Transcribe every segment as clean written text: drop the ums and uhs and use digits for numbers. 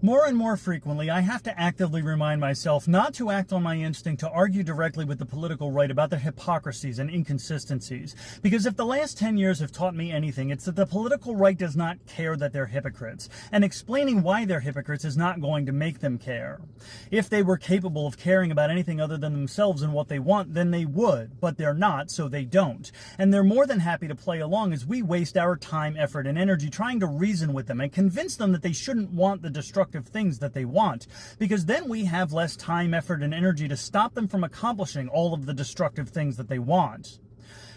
More and more frequently, I have to actively remind myself not to act on my instinct to argue directly with the political right about their hypocrisies and inconsistencies. Because if the last 10 years have taught me anything, it's that the political right does not care that they're hypocrites. And explaining why they're hypocrites is not going to make them care. If they were capable of caring about anything other than themselves and what they want, then they would. But they're not, so they don't. And they're more than happy to play along as we waste our time, effort, and energy trying to reason with them and convince them that they shouldn't want the destructive things that they want, because then we have less time, effort, and energy to stop them from accomplishing all of the destructive things that they want.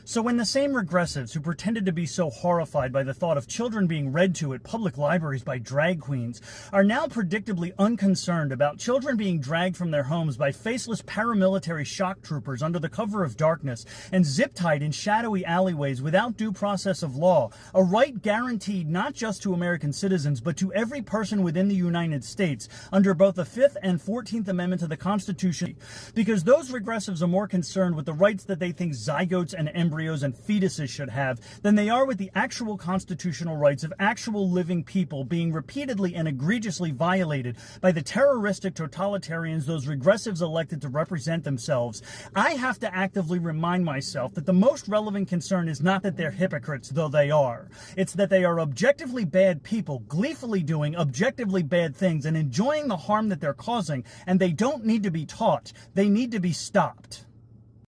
So when the same regressives who pretended to be so horrified by the thought of children being read to at public libraries by drag queens are now predictably unconcerned about children being dragged from their homes by faceless paramilitary shock troopers under the cover of darkness and zip-tied in shadowy alleyways without due process of law, a right guaranteed not just to American citizens but to every person within the United States under both the 5th and 14th Amendment to the Constitution, because those regressives are more concerned with the rights that they think zygotes and embryos and fetuses should have than they are with the actual constitutional rights of actual living people being repeatedly and egregiously violated by the terroristic totalitarians those regressives elected to represent themselves. I have to actively remind myself that the most relevant concern is not that they're hypocrites, though they are. It's that they are objectively bad people, gleefully doing objectively bad things and enjoying the harm that they're causing, and they don't need to be taught. They need to be stopped.